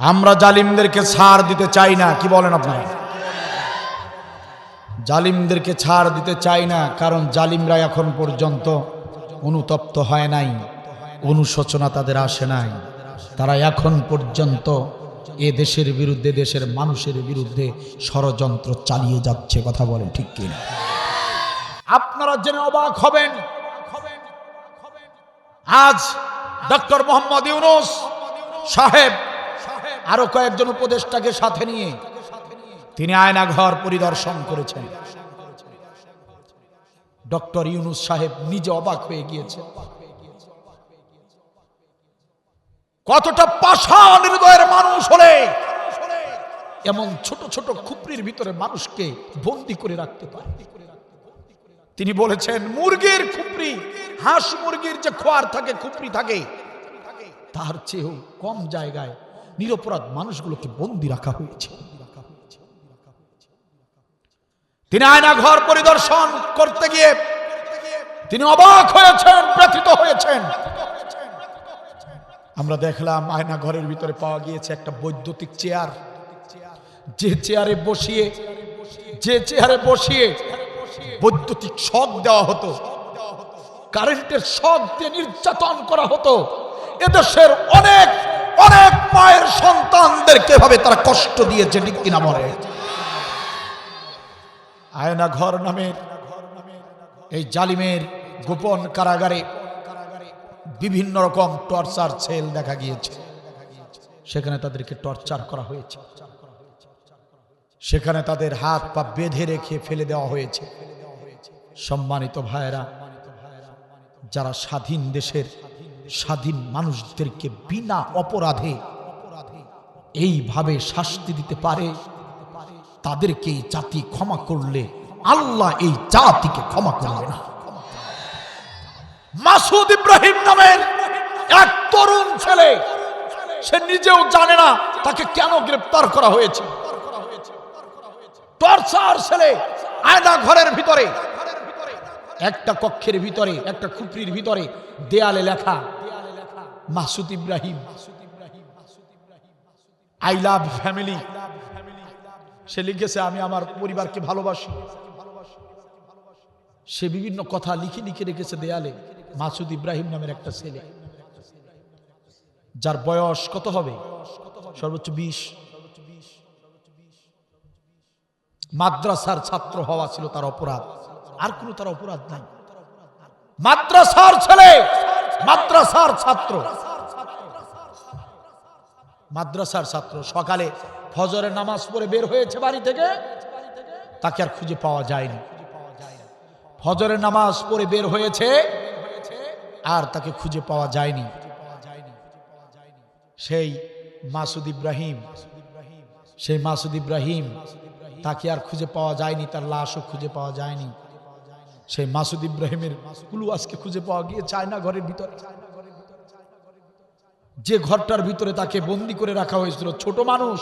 আমরা জালিমদেরকে ছাড় দিতে চাই না। কি বলেন আপনারা? জালিমদেরকে ছাড় দিতে চাই না, কারণ জালিমরা এখন পর্যন্ত অনুতপ্ত হয় নাই, অনুশোচনা তাদের আসে নাই। তারা এখন পর্যন্ত এ দেশের বিরুদ্ধে, দেশের মানুষের বিরুদ্ধে ষড়যন্ত্র চালিয়ে যাচ্ছে। কথা বলেন ঠিক কিনা? আপনারা জেনে অবাক হবেন, আজ ডক্টর মোহাম্মদ ইউনূস সাহেব আরো কয়েকজন উপদেষ্টাকে সাথে নিয়ে তিনি আয়নাঘর পরিদর্শন করেছেন। ডক্টর ইউনূস সাহেব নিজে অবাক হয়ে গিয়েছে, কতটা পাষাণ হৃদয়ের মানুষ হলে এমন ছোট ছোট খুপরির ভিতরে মানুষকে বন্দী করে রাখতে পারে। তিনি বলেছেন, মুরগির খুপরি, হাঁস মুরগির যে খোয়ার থাকে, খুপরি থাকে, তার চেয়েও কম জায়গায় নিরপরাধ মানুষগুলোকে বন্দী রাখা হয়েছে। তিনি আয়নাঘর পরিদর্শন করতে গিয়ে তিনি অবাক হয়েছেন, ব্যথিত হয়েছেন। আমরা দেখলাম আয়নাঘরের ভিতরে পাওয়া গিয়েছে একটা বৈদ্যুতিক চেয়ার, যে চেয়ারে বসিয়ে বৈদ্যুতিক শক দেওয়া হতো, কারেন্টের শক দিয়ে নির্যাতন করা হতো। এদেশের অনেক অনেক মায়ের সন্তানদেরকে ভাবে তারা কষ্ট দিয়েছে, ঠিক কিনা বলে? আয়নাঘর নামের এই জালিমের গোপন কারাগারে বিভিন্ন রকম টর্চার সেল দেখা গিয়েছে। সেখানে তাদেরকে টর্চার করা হয়েছে, সেখানে তাদের হাত পা বেঁধে রেখে ফেলে দেওয়া হয়েছে। সম্মানিত ভাইয়েরা, যারা স্বাধীন দেশের স্বাধীন মানুষদেরকে বিনা অপরাধে এইভাবে শাস্তি দিতে পারে, তাদেরকে এই জাতি ক্ষমা করলে আল্লাহ এই জাতিকে ক্ষমা করবে না। মাসুদ ইব্রাহিম নামের এক তরুণ ছেলে, সে নিজেও জানে না তাকে কেন গ্রেফতার করা হয়েছে। টর্চার ছেলে, আয়না ঘরের ভিতরে, একটা কক্ষের ভিতরে, একটা খুপরির ভিতরে দেয়ালে লেখা Masud Ibrahim, I love family. সে লিখেছে, আমি আমার পরিবারকে ভালোবাসি। সে বিভিন্ন কথা লিখে লিখে রেখেছে দেয়ালে। মাসুদ ইব্রাহিম নামের একটা ছেলে, যার বয়স কত হবে? সর্বোচ্চ 20। মাদ্রাসার ছাত্র হওয়া ছিল তার অপরাধ, আর কোনো তার অপরাধ নাই। মাদ্রাসার ছেলে, মাদ্রাসার ছাত্র, মাদ্রাসার ছাত্র। সকালে ফজরের নামাজ পড়ে বের হয়েছে বাড়ি থেকে, তাকে আর খুঁজে পাওয়া যায়নি। ফজরের নামাজ পড়ে বের হয়েছে, আর তাকে খুঁজে পাওয়া যায়নি। সেই মাসুদ ইব্রাহিম, সেই মাসুদ ইব্রাহিম, তাকে আর খুঁজে পাওয়া যায়নি, তার লাশও খুঁজে পাওয়া যায়নি। সেই মাসুদ ইব্রাহিমের কুলু আজকে খুঁজে পাওয়া গিয়েছে আয়না ঘরের ভিতরে। যে ঘরটার ভিতরে তাকে বন্দি করে রাখা হয়েছিল, ছোট মানুষ,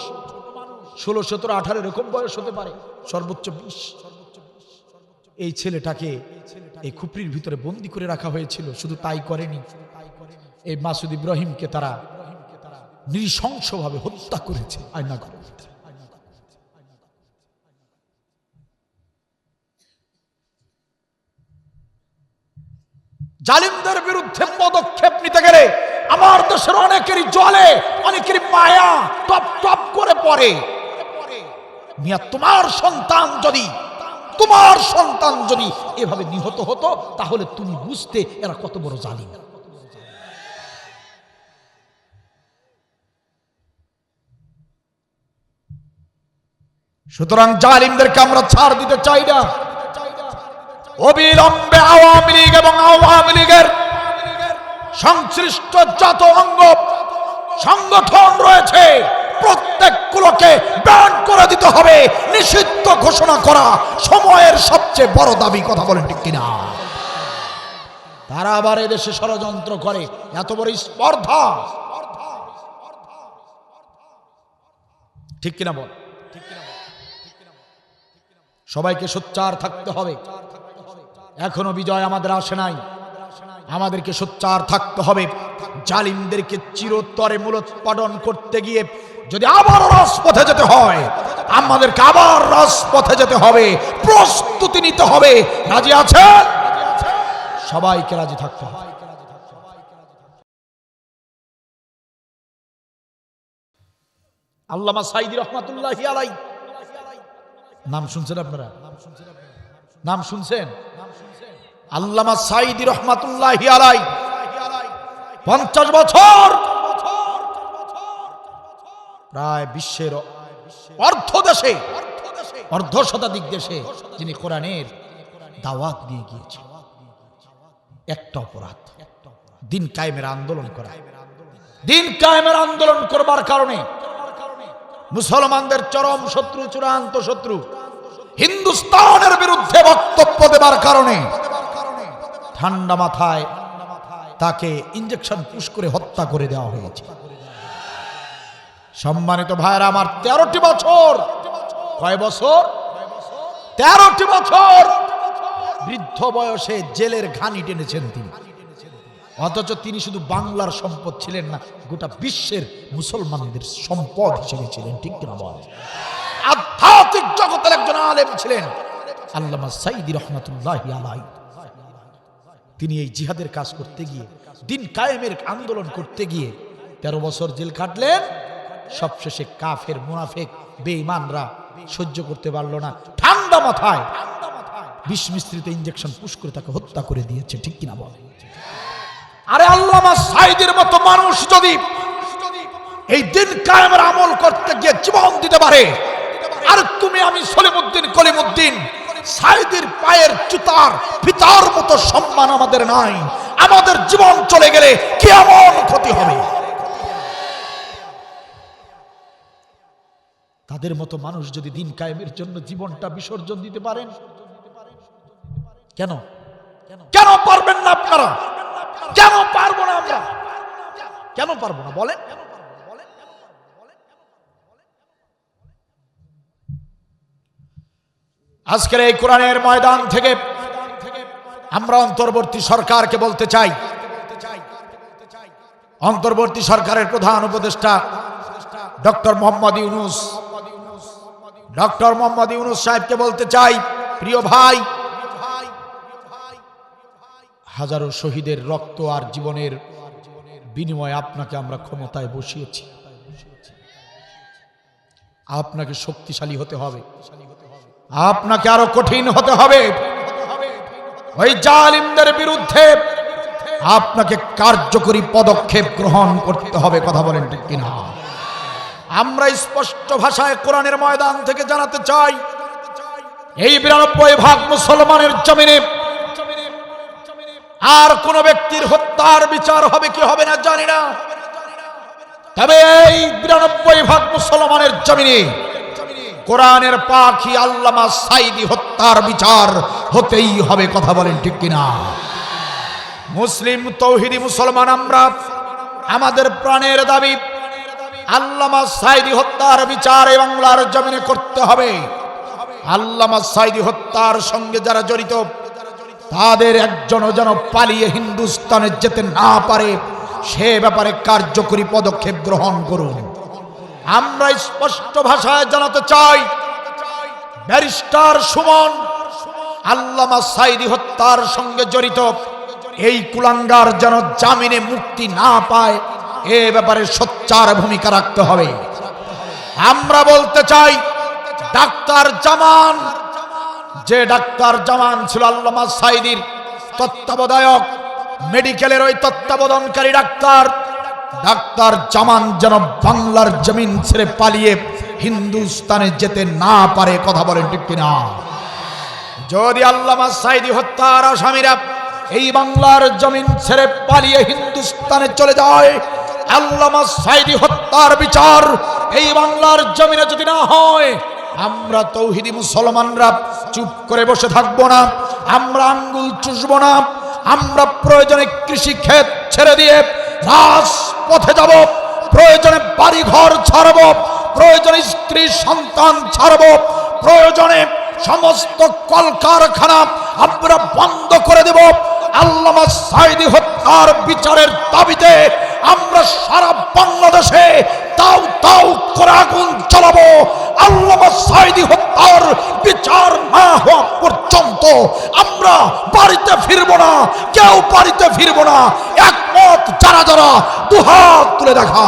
16, 17, 18 এরকম বয়স হতে পারে, সর্বোচ্চ 20। এই ছেলেটাকে এই খুপরির ভিতরে বন্দি করে রাখা হয়েছিল। শুধু তাই করেনি, এই মাসুদ ইব্রাহিমকে তারা নৃশংসভাবে হত্যা করেছে আয়না ঘরে। জালিমদের বিরুদ্ধে পদক্ষেপ নিতে গেলে আমার দেশের অনেকেরই জলে, অনেকেরই মায়া টপ টপ করে পড়ে। মিয়া, তোমার সন্তান যদি এভাবে নিহত হতো, তাহলে তুমি বুঝতে এরা কত বড় জালিম। সুতরাং জালিমদেরকে আমরা ছাড় দিতে চাই না। অবিলম্বে আওয়ামী লীগ এবং আওয়ামী লীগের সংশ্লিষ্ট যত অঙ্গ সংগঠন রয়েছে, প্রত্যেকগুলোকে ব্যান করে দিতে হবে, নিষিদ্ধ ঘোষণা করা সময়ের সবচেয়ে বড় দাবি। কথা বলেন ঠিক কিনা? তারা আবার এদেশে ষড়যন্ত্র করে, এত বড় স্পর্ধা, ঠিক কিনা বল? সবাইকে সোচ্চার থাকতে হবে। এখনো বিজয় আমাদের আসে নাই, আমাদেরকে সোচ্চার থাকতে হবে। জালিমদেরকে চিরতরে মূলোৎপাটন করতে গিয়ে যদি আবার রাজপথে যেতে হয়, আমাদেরকে আবার রাজপথে যেতে হবে, প্রস্তুতি নিতে হবে। রাজি আছেন? সবাইকে রাজি থাকতে হবে। আল্লামা সাঈদী রহমাতুল্লাহি আলাইহি, নাম শুনছেন আপনারা? নাম শুনছেন? আল্লামা সাঈদী রহমাতুল্লাহি আলাইহি 50 বছর প্রায় বিশ্বের অর্ধ শতাধিক দেশে যিনি কোরআনের দাওয়াত দিয়ে গিয়েছেন। একটা অপরাধ, দিন কায়েমের আন্দোলন করা। দিন কায়েমের আন্দোলন করবার কারণে মুসলমানদের চরম শত্রু, চূড়ান্ত শত্রু হিন্দুস্তানের বিরুদ্ধে বক্তব্য দেবার কারণে ঠান্ডা মাথায় তাকে ইঞ্জেকশন পুশ করে হত্যা করে দেওয়া হয়েছে। সম্মানিত ভাইরা আমার, 13টি বছর, কয় বছর? 13টি বছর বৃদ্ধ বয়সে জেলের ঘানি টেনেছেন তিনি। অথচ তিনি শুধু বাংলার সম্পদ ছিলেন না, গোটা বিশ্বের মুসলমানদের সম্পদ হিসেবে ছিলেন। ঠিক কিনা বলেন? আধ্যাত্মিক জগতের একজন আলেম ছিলেন আল্লামা সাঈদী রহমাতুল্লাহি আলাইহি। তিনি এই জিহাদের কাজ করতে গিয়ে, দিন কায়েমের আন্দোলন করতে গিয়ে 13 বছর জেল কাটলেন। সবশেষে কাফের, মুনাফিক, বেঈমানরা সহ্য করতে পারল না, ঠান্ডা মাথায় বিষ মিশ্রিত ইঞ্জেকশন পুশ করে তাকে হত্যা করে দিয়েছে। ঠিক কিনা বলেন? আরে আল্লামা সাঈদীর মতো মানুষ যদি এই দিন কায়েমের আমল করতে গিয়ে জীবন দিতে পারে, আর তুমি আমি সলিমুদ্দিন কলিমুদ্দিন সাঈদীর পায়ের জুতার ফিতার মতো সম্মান আমাদের নাই, আমাদের জীবন চলে গেলে কি এমন ক্ষতি হবে? তাদের মতো মানুষ যদি দিন কায়েমের জন্য জীবনটা বিসর্জন দিতে পারেন, কেন কেন পারবেন না আপনারা? কেন পারবো না আমরা? কেন পারবো না বলেন? আজকের এই কোরআনের ময়দান থেকে আমরা অন্তর্বর্তী সরকারকে বলতে চাই, অন্তর্বর্তী সরকারের প্রধান উপদেষ্টা ডক্টর মোহাম্মদ ইউনূস সাহেবকে বলতে চাই, প্রিয় ভাই, হাজারো শহীদের রক্ত আর জীবনের বিনিময়ে আপনাকে আমরা ক্ষমতায় বসিয়েছি। আপনাকে শক্তিশালী হতে হবে, আপনাকে আরো কঠিন হতে হবে। ওই জালিমদের বিরুদ্ধে আপনাকে কার্যকরী পদক্ষেপ গ্রহণ করতে হবে। কথা বলেন ঠিক কিনা? আমরা স্পষ্ট ভাষায় কোরআনের ময়দান থেকে জানাতে চাই, এই 92% মুসলমানের জমিনে আর কোন ব্যক্তির হত্যার বিচার হবে কি হবে না জানি না, তবে এই 92% মুসলমানের জমিনে কোরআনের পাখি আল্লামা সাঈদী হত্যার বিচার হতেই হবে। কথা বলেন ঠিক কিনা? মুসলিম তৌহিদি মুসলমান আমরা, আমাদের প্রাণের দাবি আল্লামা সাঈদী হত্যার বিচার এই বাংলার জমিনে করতে হবে। আল্লামা সাঈদী হত্যার সঙ্গে যারা জড়িত তাদের একজনও যেন পালিয়ে হিন্দুস্তানে যেতে না পারে, সে ব্যাপারে কার্যকরী পদক্ষেপ গ্রহণ করুন। আমরা স্পষ্ট ভাষায় জানাতে চাই, ব্যারিস্টার সুমন আল্লামা সাঈদী হত্যার সঙ্গে জড়িত এই কুলাঙ্গার যেন জামিনে মুক্তি না পায়, এ ব্যাপারে সোচ্চার ভূমিকা রাখতে হবে। আমরা বলতে চাই, ডাক্তার জামান, যে ডাক্তার জামান ছিল আল্লামা সাঈদীর তত্ত্বাবধায়ক, মেডিকেলের ওই তত্ত্বাবধানকারী ডাক্তার জামান যেন বাংলার জমিন ছেড়ে পালিয়ে হিন্দুস্তানে যেতে না পারে। কথা বলেন ঠিক কিনা? যদি আল্লামা সাঈদী হত্যার আসামিরা এই বাংলার জমিন ছেড়ে পালিয়ে হিন্দুস্তানে চলে যায়, আল্লামা সাঈদী হত্যার বিচার এই বাংলার জমিনে যদি না হয়, আমরা তৌহিদি মুসলমানরা চুপ করে বসে থাকবো না, আমরা আঙ্গুল চুষবো না। আমরা প্রয়োজনে কৃষি ক্ষেত ছেড়ে দিয়ে রাজপথে যাব, প্রয়োজনে বাড়ি ঘর ছাড়ব, প্রয়োজনে স্ত্রী সন্তান ছাড়ব, প্রয়োজনে সমস্ত কলকারখানা আমরা বন্ধ করে দেব। আল্লামা সাঈদী হত্যা হত্যার বিচারের দাবিতে আমরা সারা বাংলাদেশে তাও তাও করে আগুন জ্বালাবো। আল্লামা সাঈদী হত্যার বিচার না হওয়া পর্যন্ত আমরা বাড়িতে ফিরবো না, কেউ বাড়িতে ফিরবো না। একমত যারা যারা দুহাত তুলে দেখা।